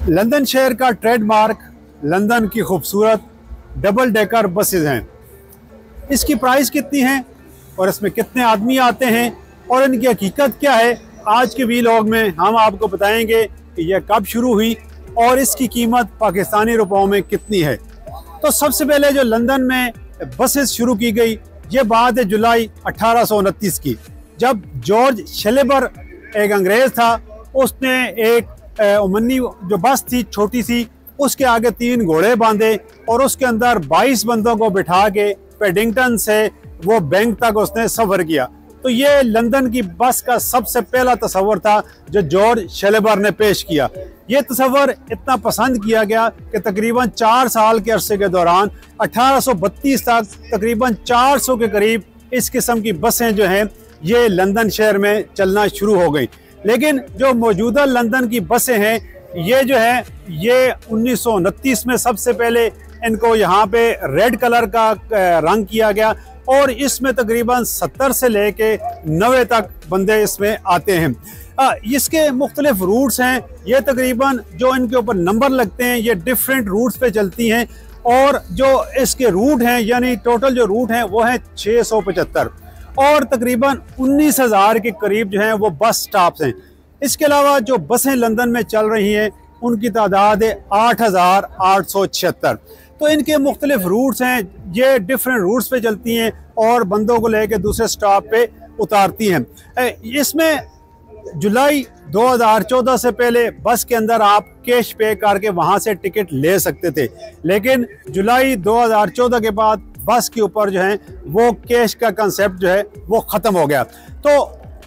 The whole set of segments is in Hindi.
लंदन शहर का ट्रेडमार्क लंदन की खूबसूरत डबल डेकर बसेज हैं। इसकी प्राइस कितनी है और इसमें कितने आदमी आते हैं और इनकी हकीकत क्या है, आज के वीलॉग में हम आपको बताएंगे कि यह कब शुरू हुई और इसकी कीमत पाकिस्तानी रुपयों में कितनी है। तो सबसे पहले जो लंदन में बसेस शुरू की गई, ये बात है जुलाई 1829 की, जब जॉर्ज शेलेबर एक अंग्रेज़ था। उसने एक उमनी जो बस थी छोटी सी, उसके आगे 3 घोड़े बांधे और उसके अंदर 22 बंदों को बिठा के पेडिंगटन से वो बैंक तक उसने सफ़र किया। तो ये लंदन की बस का सबसे पहला तस्वर था जो जॉर्ज शेलेबर ने पेश किया। ये तस्वर इतना पसंद किया गया कि तकरीबन 4 साल के अरसे के दौरान 1832 तक तकरीबन 400 के करीब इस किस्म की बसें जो हैं ये लंदन शहर में चलना शुरू हो गई। लेकिन जो मौजूदा लंदन की बसें हैं ये जो है ये 1929 में सबसे पहले इनको यहाँ पे रेड कलर का रंग किया गया और इसमें तकरीबन 70 से लेके 90 तक बंदे इसमें आते हैं। इसके मुख्तलिफ रूट्स हैं, ये तकरीबन जो इनके ऊपर नंबर लगते हैं ये डिफरेंट रूट्स पे चलती हैं और जो इसके रूट हैं यानी टोटल जो रूट हैं वो है 675 और तकरीबन 19,000 के करीब जो हैं वो बस स्टॉप्स हैं। इसके अलावा जो बसें लंदन में चल रही हैं उनकी तादाद है 8,876। तो इनके मुख्तलिफ रूट्स हैं, ये डिफरेंट रूट्स पे चलती हैं और बंदों को लेकर दूसरे स्टॉप पे उतारती हैं। इसमें जुलाई 2014 से पहले बस के अंदर आप कैश पे करके वहाँ से टिकट ले सकते थे, लेकिन जुलाई 2014 के बाद बस के ऊपर जो है वो कैश का कंसेप्ट जो है वो ख़त्म हो गया। तो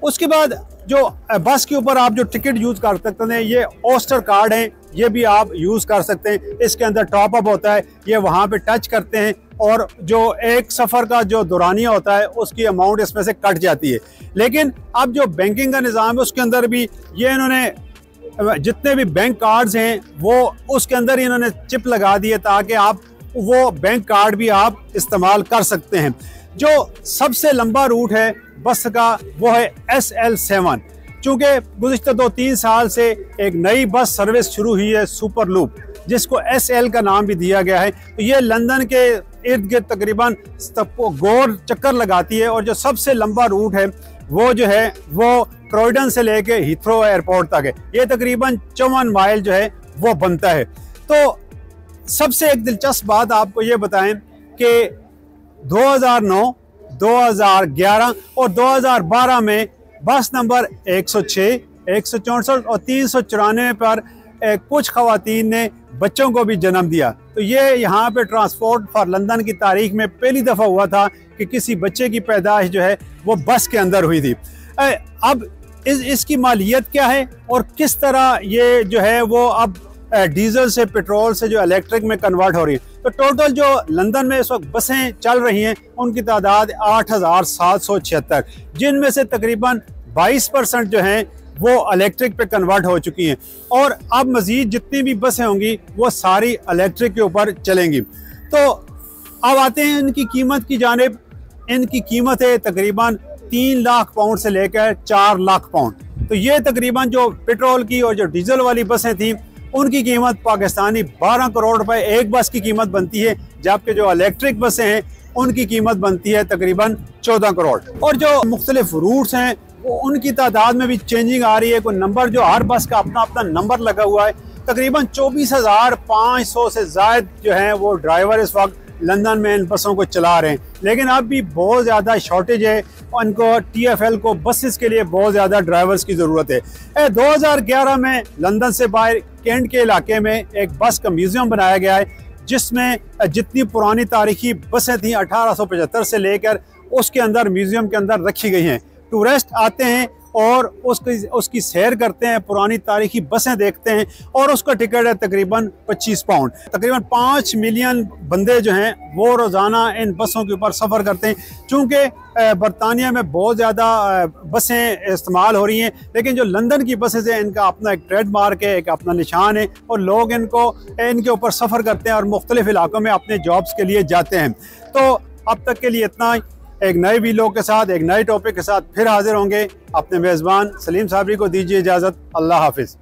उसके बाद जो बस के ऊपर आप जो टिकट यूज़ कर सकते हैं ये ओस्टर कार्ड हैं, ये भी आप यूज़ कर सकते हैं। इसके अंदर टॉप अप होता है, ये वहाँ पे टच करते हैं और जो एक सफ़र का जो दौरानिया होता है उसकी अमाउंट इसमें से कट जाती है। लेकिन अब जो बैंकिंग का निज़ाम है उसके अंदर भी ये इन्होंने जितने भी बैंक कार्ड्स हैं वो उसके अंदर ही इन्होंने चिप लगा दी है ताकि आप वो बैंक कार्ड भी आप इस्तेमाल कर सकते हैं। जो सबसे लंबा रूट है बस का वो है SL7। चूँकि गुज़िश्ता 2-3 साल से एक नई बस सर्विस शुरू हुई है सुपर लूप, जिसको SL का नाम भी दिया गया है। तो ये लंदन के इर्द गिर्द तकरीबन गोल चक्कर लगाती है और जो सबसे लंबा रूट है वो जो है वो क्रॉयडन से लेके हीथ्रो एयरपोर्ट तक है। ये तकरीबन 54 माइल जो है वो बनता है। तो सबसे एक दिलचस्प बात आपको ये बताएं कि 2009, 2011 और 2012 में बस नंबर 106, 164 और 394 पर कुछ खवातीन ने बच्चों को भी जन्म दिया। तो ये यहाँ पे ट्रांसपोर्ट फॉर लंदन की तारीख में पहली दफ़ा हुआ था कि किसी बच्चे की पैदाइश जो है वो बस के अंदर हुई थी। अब इसकी मालियत क्या है और किस तरह ये जो है वो अब डीजल से पेट्रोल से जो इलेक्ट्रिक में कन्वर्ट हो रही है। तो टोटल जो लंदन में इस वक्त बसें चल रही हैं उनकी तादाद 8,776, जिनमें से तकरीबन 22% जो हैं वो इलेक्ट्रिक पे कन्वर्ट हो चुकी हैं और अब मज़ीद जितनी भी बसें होंगी वो सारी इलेक्ट्रिक के ऊपर चलेंगी। तो अब आते हैं इनकी कीमत की जानिब। इनकी कीमत है तकरीबन 3 लाख पाउंड से लेकर 4 लाख पाउंड। तो ये तकरीबन जो पेट्रोल की और जो डीजल वाली बसें थी उनकी कीमत पाकिस्तानी 12 करोड़ रुपए एक बस की कीमत बनती है, जबकि जो इलेक्ट्रिक बसें हैं उनकी कीमत बनती है तकरीबन 14 करोड़। और जो मुख्तलिफ रूट्स हैं वो उनकी तादाद में भी चेंजिंग आ रही है। कोई नंबर जो हर बस का अपना अपना नंबर लगा हुआ है। तकरीबन 24,500 से ज़ायद जो हैं वो ड्राइवर इस वक्त लंदन में इन बसों को चला रहे हैं, लेकिन अब भी बहुत ज़्यादा शॉर्टेज है। उनको TfL को बसेस के लिए बहुत ज़्यादा ड्राइवर्स की ज़रूरत है। 2011 में लंदन से बाहर कैंट के इलाके में एक बस का म्यूज़ियम बनाया गया है, जिसमें जितनी पुरानी तारीखी बसें थीं 1875 से लेकर उसके अंदर म्यूज़ियम के अंदर रखी गई हैं। टूरिस्ट आते हैं और उसकी सैर करते हैं, पुरानी तारीखी बसें देखते हैं और उसका टिकट है तकरीबन 25 पाउंड। तकरीबन 5 मिलियन बंदे जो हैं वो रोज़ाना इन बसों के ऊपर सफ़र करते हैं। चूँकि बरतानिया में बहुत ज़्यादा बसें इस्तेमाल हो रही हैं, लेकिन जो लंदन की बसें हैं इनका अपना एक ट्रेडमार्क है, एक अपना निशान है और लोग इनके ऊपर सफ़र करते हैं और मुख्तलिफ इलाकों में अपने जॉब्स के लिए जाते हैं। तो अब तक के लिए इतना ही। एक नए वीडियो के साथ, एक नए टॉपिक के साथ फिर हाजिर होंगे। अपने मेज़बान सलीम साबरी को दीजिए इजाज़त। अल्लाह हाफिज़।